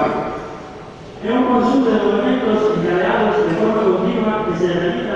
È un conjunto de documentos encadenados de forma continua que se realizan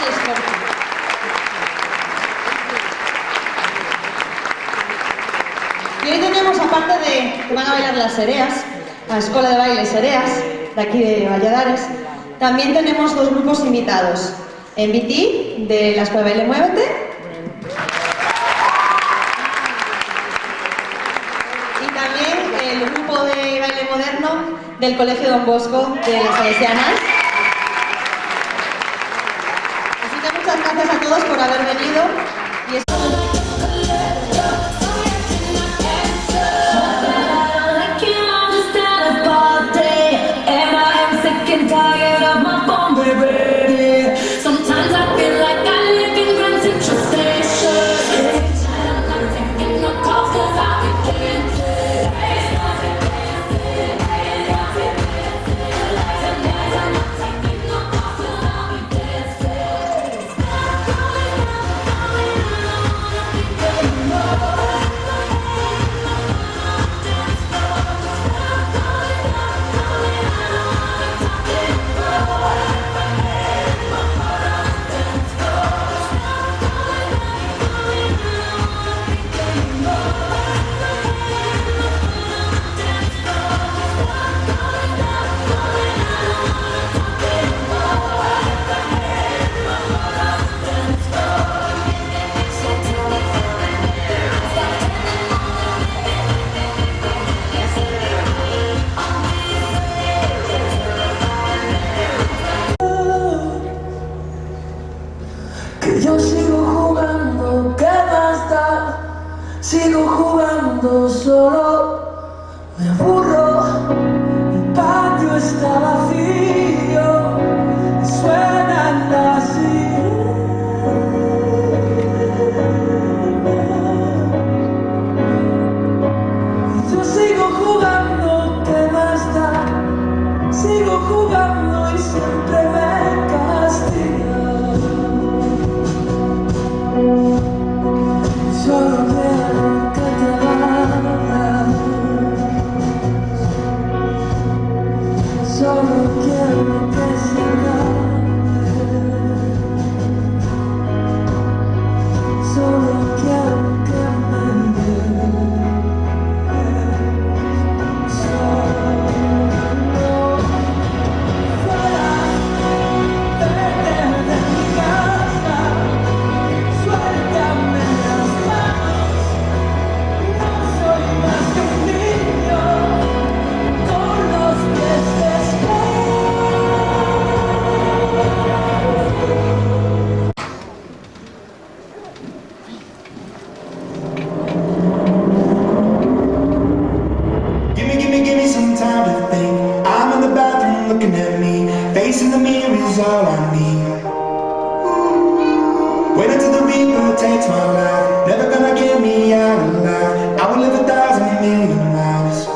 l'esforço. Y hoy tenemos, aparte de que van a bailar las Sereas, la Escuela de Baile Sereas, de aquí de Valladares, también tenemos dos grupos invitados. MBT, de la Escuela de Baile Muévete, y también el grupo de baile moderno del Colegio Don Bosco de las Salesianas. Así que muchas gracias a todos por haber venido. Y yo sigo jugando, ¿qué más da? Sigo jugando solo, me aburro, el patio está vacío, y suenan así. Y yo sigo jugando, ¿qué más da? Sigo jugando y siempre me castiga. Solo quiero que te vayas, solo quiero que se acabe, solo quiero que me dejes, solo fuera, vete de mi casa, suéltame las manos, no soy más que un niño con los pies descalzos. Give me some time to think. I'm in the bathroom looking at me. Facing the mirror is all I need. Wait until the reaper takes my life. Never gonna get me out alive. I will live 1,000,000,000 lives.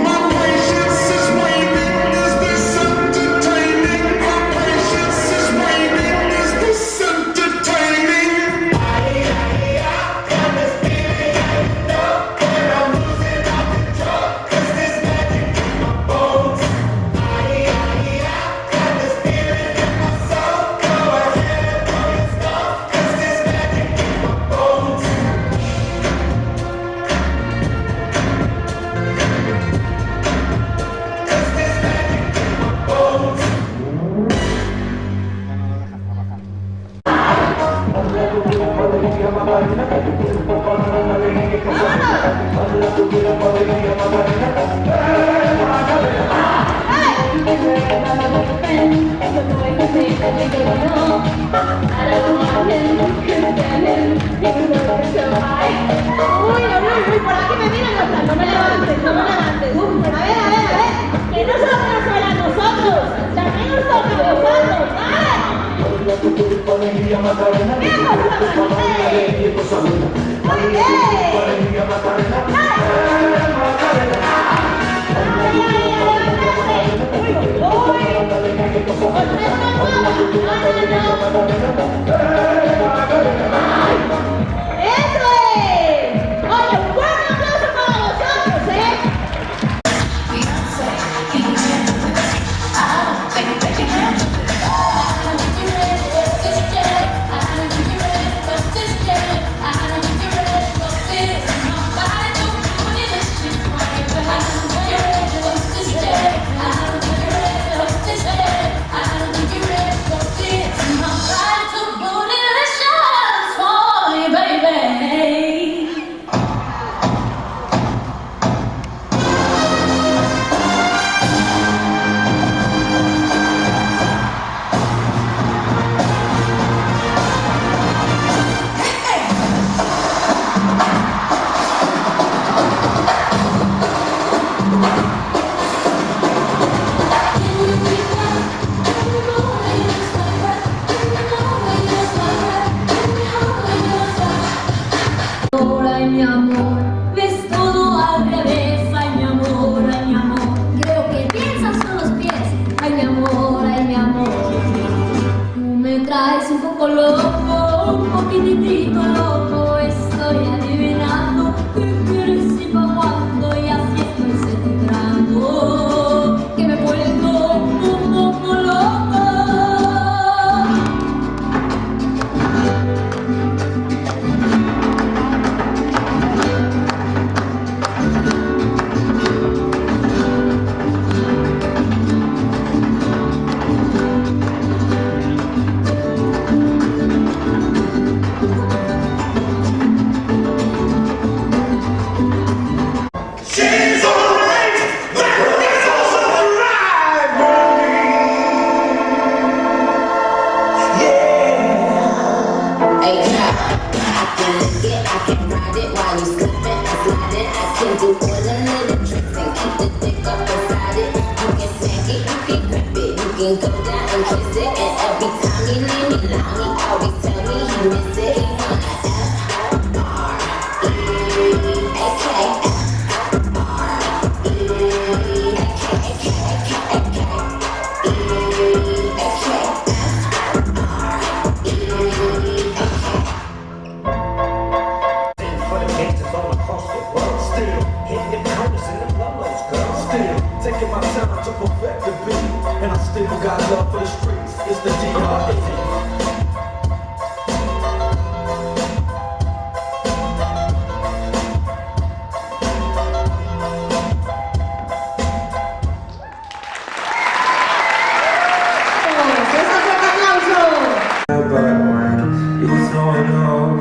My patience is waning. Is this entertaining? My patience is waning. Is this entertaining? I got this feeling I know when I'm losing all control. 'Cause there's magic in my bones. I got this feeling in my soul. Go ahead and blow your stuff. 'Cause there's magic in my bones. Uy, por aquí me miran los no me levantes, no me levantes. A ver, que no solo nos sale a nosotros, también nos toca a vosotros, ¿vale? ¡Bien, ¡eso es! ¡Oye, un fuerte aplauso para vosotros, eh! verdad es un poco loco, un poquitito loco. Estoy adivinando qué quieres y pa' cuándo, y así estoy celebrando que me he vuelto un poco loco. She's alright, but she's also right, yeah. Hey, I can lick it, I can ride it while you slipping and sliding. I can do all the little tricks and keep the dick up inside it. You can smack it, you can grip it, you can go down and kiss it. And every time he leave me alone, he always tell me he miss it. He wanna F-R-E-A-K. For the gangsters all across the world, still hitting them corners and them lolos, girl. Still taking my time to perfect the beat, and I still got love for the streets. It's the D.R.E. ¡Fuerte aplauso! But when you were throwing up,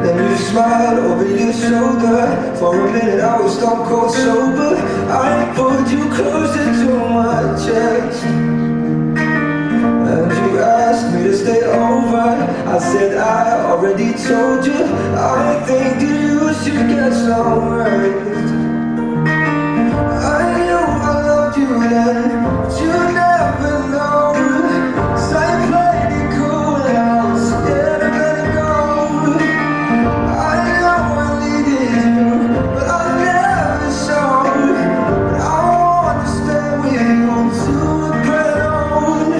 then you smiled over your shoulder. For a minute I was stone cold sober. I pulled you closer to my chest, and you asked me to stay over. I said I already told you, I think that you should get some rest. I knew I loved you then, but you never know. So I played it cool and I was scared to let it go. I know I needed you, but I never showed. But I want to stay with you to get old.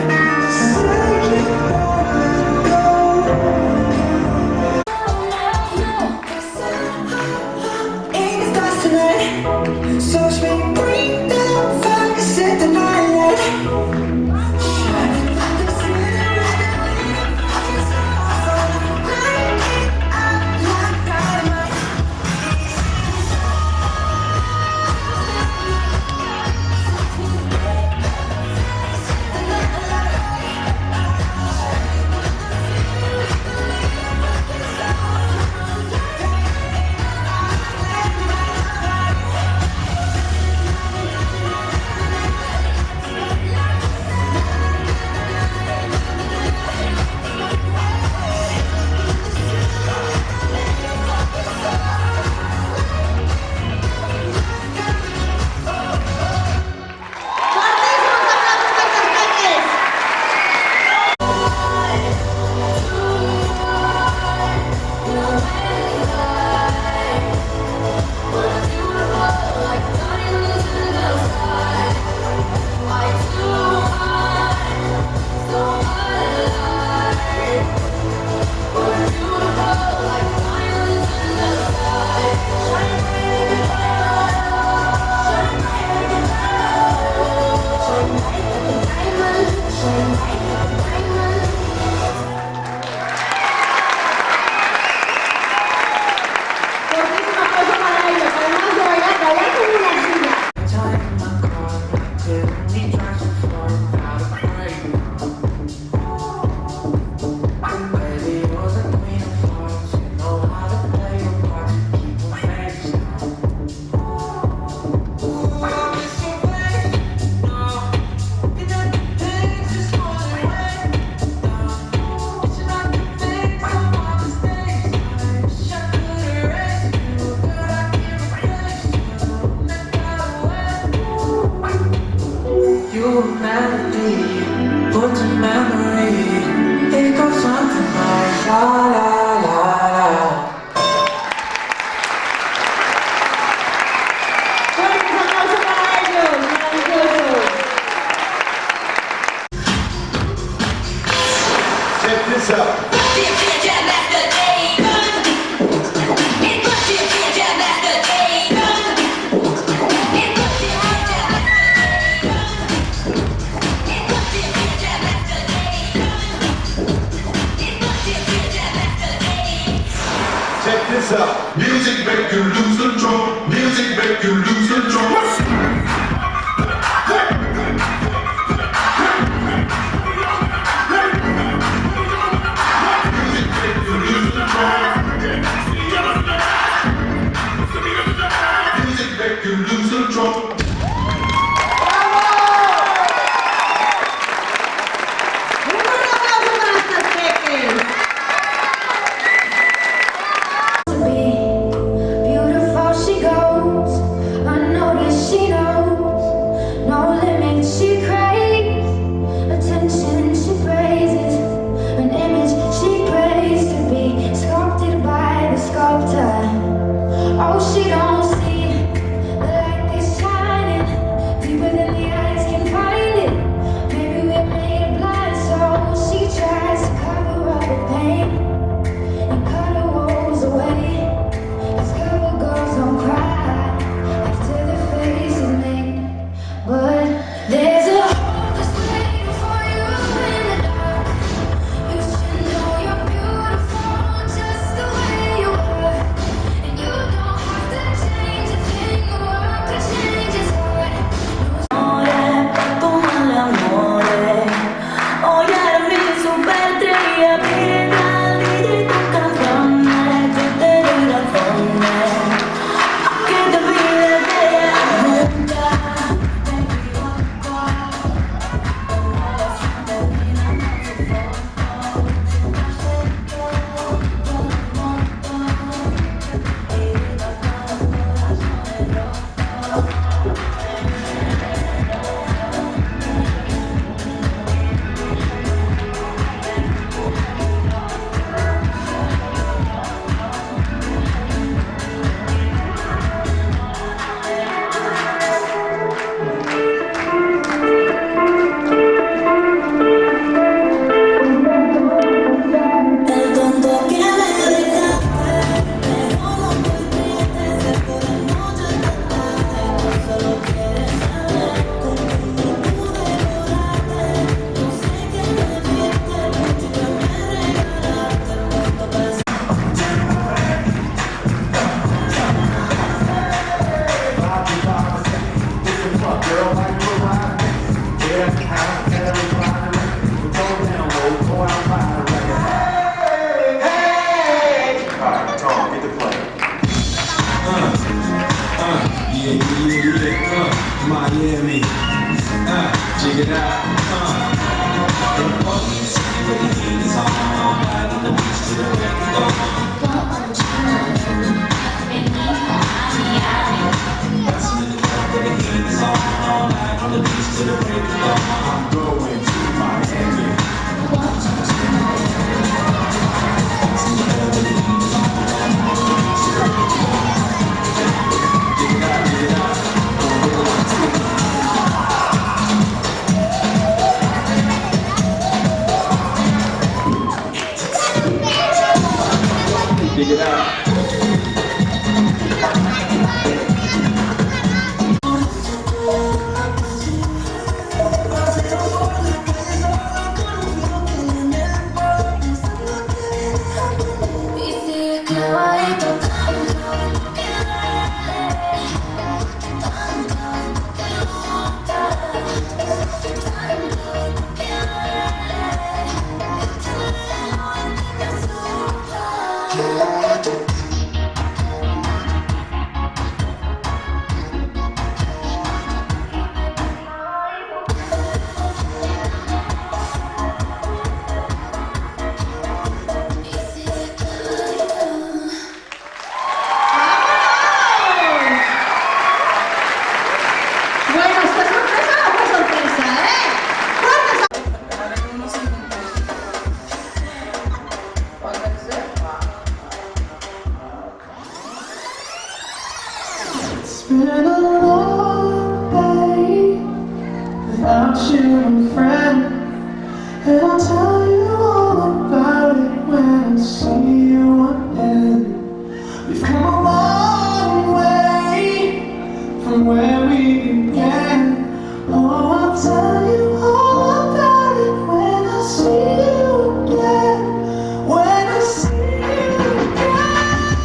Say it all and go. In the stars tonight, so she bring down fire, set the night light. this out. Check this out. Music make you lose control. Music make you lose control. Music make you lose control. Un fuerte aplauso para estas peques. Beautiful she goes, unnoticed she knows, no limit she craves, attention she praises, an image she prays to be sculpted by the sculptor. Oh, she don't see the light is shining deeper than the eyes can find it. Maybe we're made of blood, so she tries to cover up the pain and cut her woes away. Discover girls don't cry after the face is made, but there's a hole that's waiting for you in the dark. You should know you're beautiful just the way you are, and you don't have to change a thing. The world could change its heart. Como el amor, hoy era mi superestrella, vida, y tus canciones, yo te doy razones, que te olvides de ella nunca, te equivoco, el tonto que me dejaste, pero no estoy triste, sé por el mucho trataste, tú solo quieres saber cómo pude llorarte, no sé qué me viste, mucho que me regalaste, puesto para Alright, Tom, get the play. Miami, check it out. The police, but the heat is on. Back on the beach to the break of dawn. Dancing in the club, but the heat is on. Back on the beach to the break of dawn. I'm going to Miami. Check it out. see you again. We've come a long way from where we began. Oh, I'll tell you all about it when I see you again. When I see you again.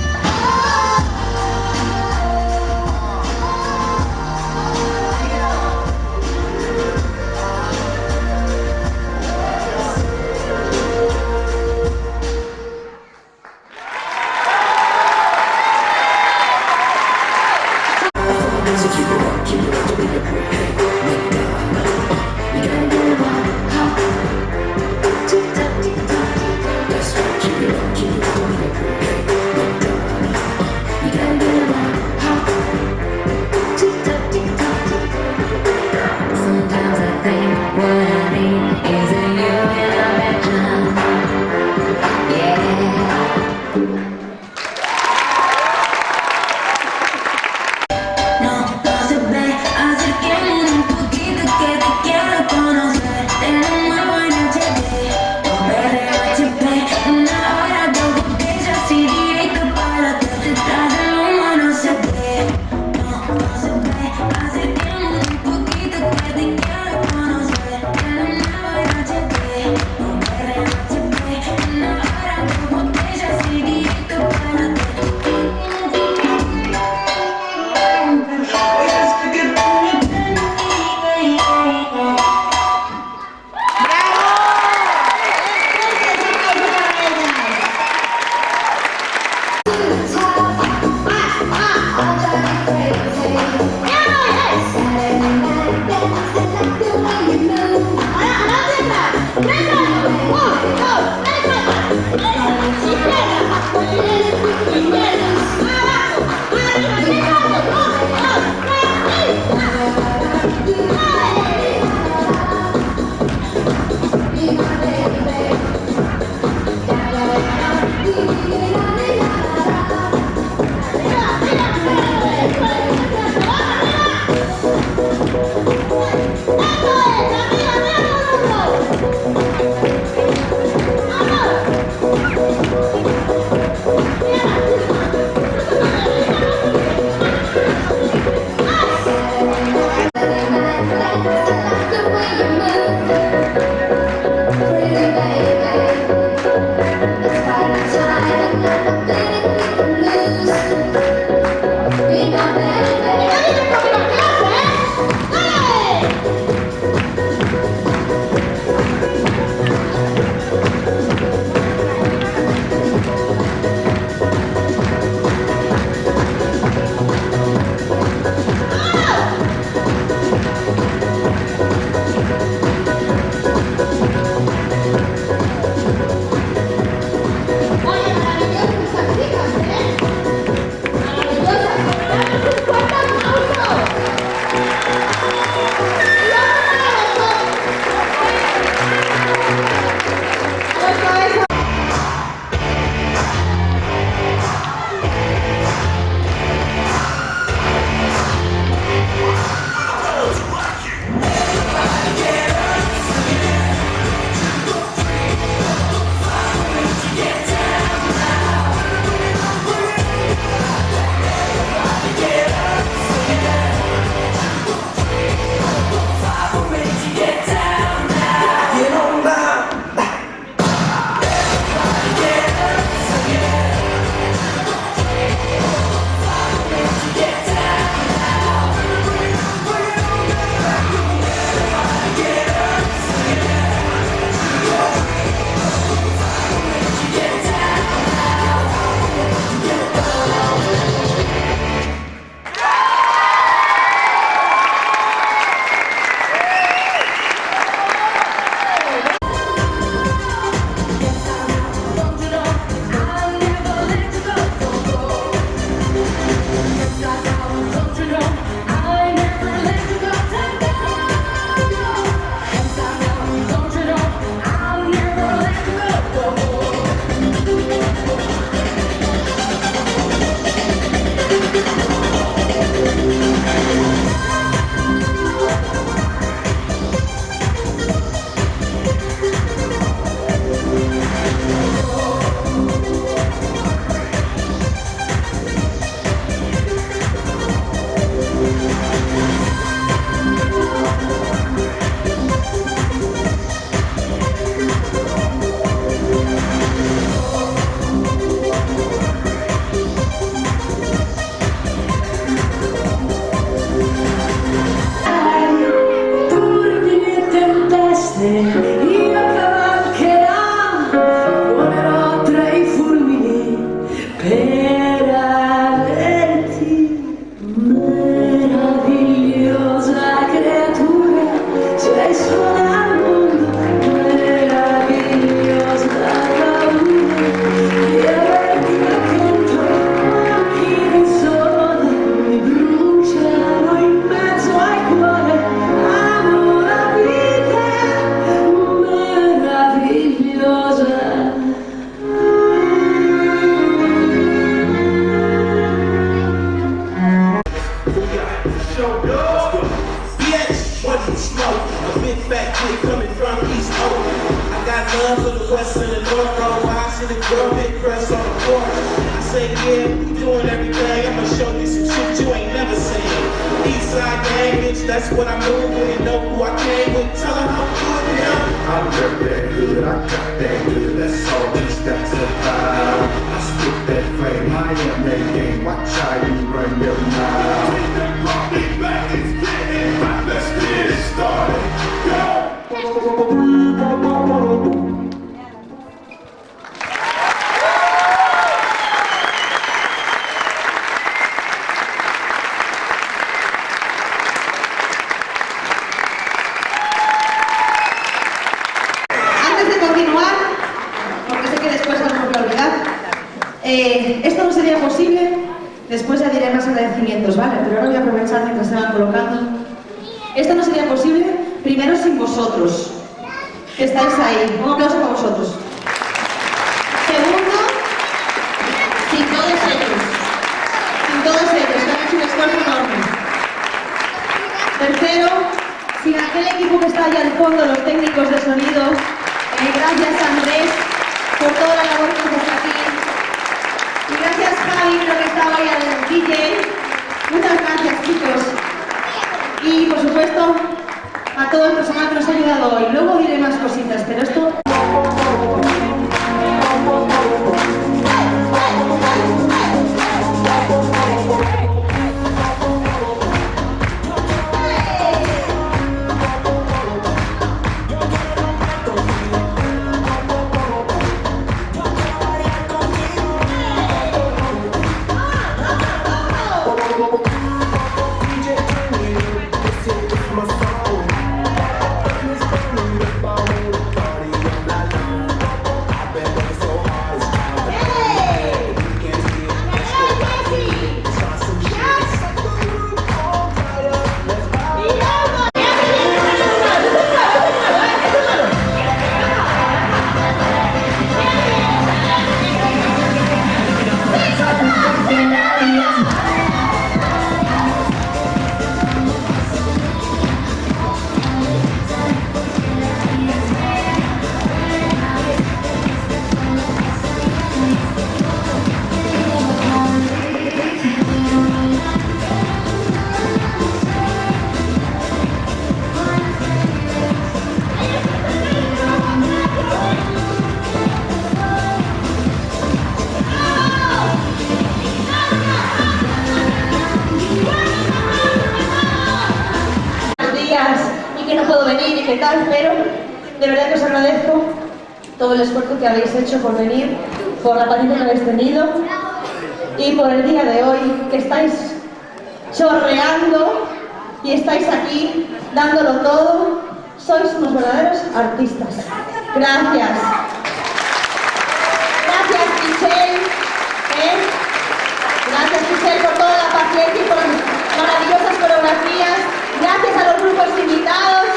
love for the west and the north, roll high, see the girl, big crest on the porch. I say, yeah, we doing everything, I'ma show you some shit you ain't never seen. Eastside gang, bitch, that's what I move with, and know who I came with, tell her how good we are. I'm that good, I got that good, that's all these stacks about. I spit that flame, I am that game, watch how you run your mouth. Take that rock, big back, it's getting hot, let's get it started, go! Antes de continuar, porque sé que después nos voy a olvidar, esto no sería posible, después ya diré más agradecimientos, ¿vale? Pero ahora voy a aprovechar mientras se van colocando. Esto no sería posible, primero sin vosotros, que estáis ahí. Un aplauso para vosotros. Segundo, sin todos ellos, que han hecho un esfuerzo enorme. Tercero, sin aquel equipo que está allá al fondo, los técnicos de sonido. Gracias Andrés por toda la labor que haces aquí. Y gracias Javi, creo que estaba ahí al DJ. Muchas gracias chicos. Y por supuesto a todo el personal que nos ha ayudado hoy. Luego diré más cositas, pero esto... y que no puedo venir y qué tal, pero de verdad que os agradezco todo el esfuerzo que habéis hecho por venir, por la paciencia que habéis tenido y por el día de hoy, que estáis chorreando y estáis aquí dándolo todo. Sois unos verdaderos artistas. Gracias. Gracias Michelle. Gracias Michelle por toda la paciencia y por las maravillosas coreografías. Gracias a los grupos invitados,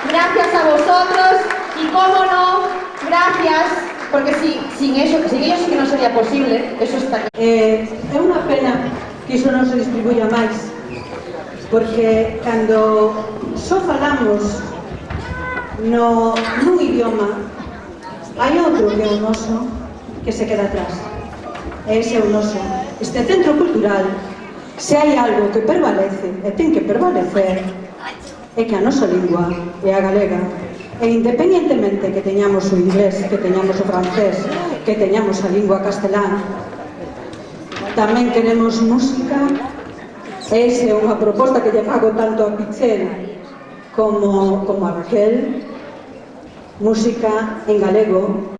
gracias a vosotros y cómo no, gracias, porque sin ellos sí que no sería posible, eso está aquí. É unha pena que iso non se distribuya máis, porque cando só falamos nun idioma, hai outro que é o noso que se queda atrás, e ese é o noso. Este centro cultural, se hai algo que prevalece e ten que prevalecer, é que a nosa lingua é a galega. E independentemente que teñamos o inglés, que teñamos o francés, que teñamos a lingua castelán, tamén queremos música. Esa é unha proposta que lle fago tanto a Pichel como a Raquel. Música en galego.